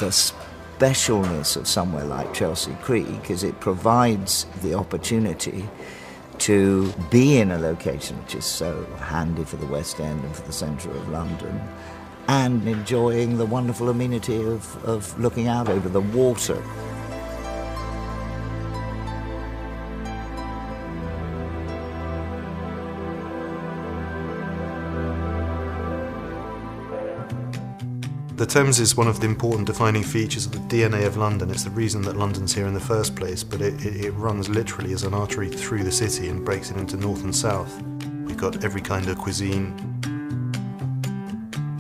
The specialness of somewhere like Chelsea Creek is it provides the opportunity to be in a location which is so handy for the West End and for the centre of London, and enjoying the wonderful amenity of looking out over the water. The Thames is one of the important defining features of the DNA of London. It's the reason that London's here in the first place, but it runs literally as an artery through the city and breaks it into north and south. We've got every kind of cuisine.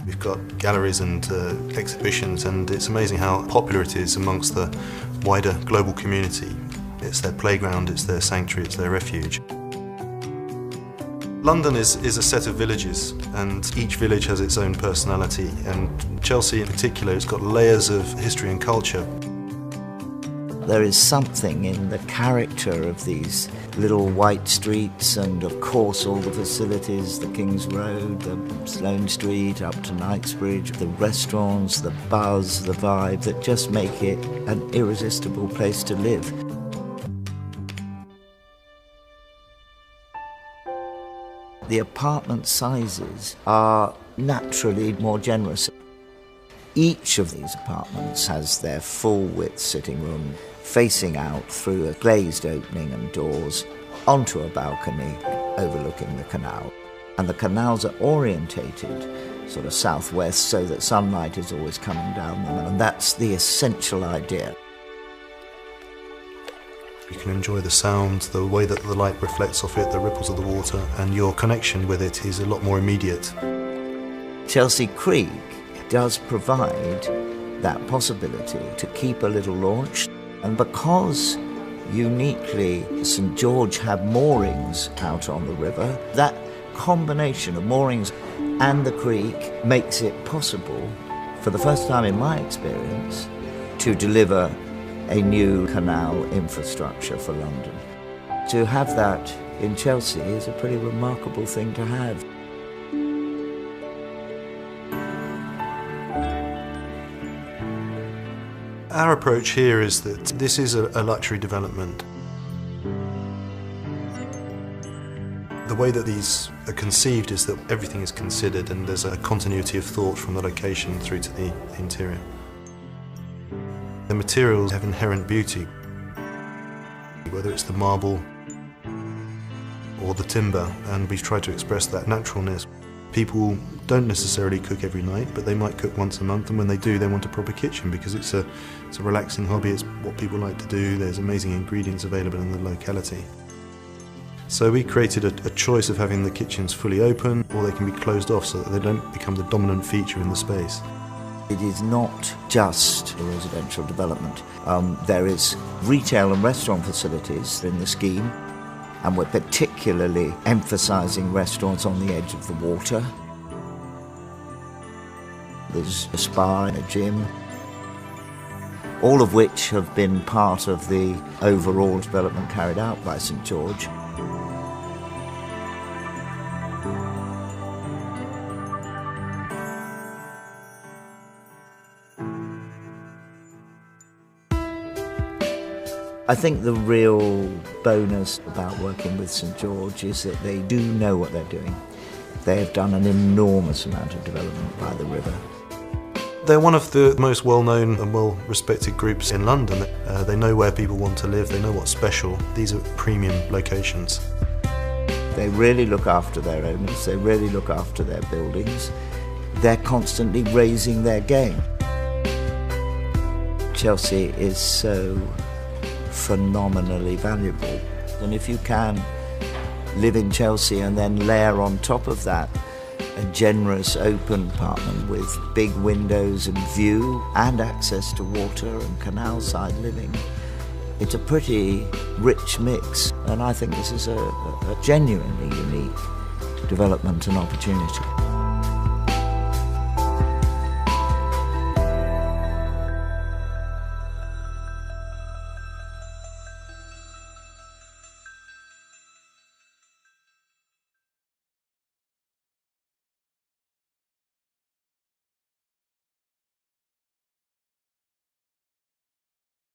We've got galleries and exhibitions, and it's amazing how popular it is amongst the wider global community. It's their playground, it's their sanctuary, it's their refuge. London is a set of villages, and each village has its own personality, and Chelsea in particular has got layers of history and culture. There is something in the character of these little white streets, and of course all the facilities, the King's Road, the Sloane Street, up to Knightsbridge, the restaurants, the buzz, the vibe, that just make it an irresistible place to live. The apartment sizes are naturally more generous. Each of these apartments has their full-width sitting room facing out through a glazed opening and doors onto a balcony overlooking the canal. And the canals are orientated sort of southwest so that sunlight is always coming down them, and that's the essential idea. You can enjoy the sound, the way that the light reflects off it, the ripples of the water, and your connection with it is a lot more immediate. Chelsea Creek does provide that possibility to keep a little launch, and because uniquely St George have moorings out on the river, that combination of moorings and the creek makes it possible, for the first time in my experience, to deliver a new canal infrastructure for London. To have that in Chelsea is a pretty remarkable thing to have. Our approach here is that this is a luxury development. The way that these are conceived is that everything is considered and there's a continuity of thought from the location through to the interior. The materials have inherent beauty, whether it's the marble or the timber, and we've tried to express that naturalness. People don't necessarily cook every night, but they might cook once a month, and when they do, they want a proper kitchen because it's a relaxing hobby, it's what people like to do, there's amazing ingredients available in the locality. So we created a choice of having the kitchens fully open, or they can be closed off so that they don't become the dominant feature in the space. It is not just a residential development. There is retail and restaurant facilities in the scheme, and we're particularly emphasising restaurants on the edge of the water. There's a spa and a gym, all of which have been part of the overall development carried out by St George. I think the real bonus about working with St George is that they do know what they're doing. They have done an enormous amount of development by the river. They're one of the most well-known and well-respected groups in London. They know where people want to live, they know what's special. These are premium locations. They really look after their owners, they really look after their buildings. They're constantly raising their game. Chelsea is so phenomenally valuable, and if you can live in Chelsea and then layer on top of that a generous open apartment with big windows and view and access to water and canal side living, it's a pretty rich mix, and I think this is a genuinely unique development and opportunity.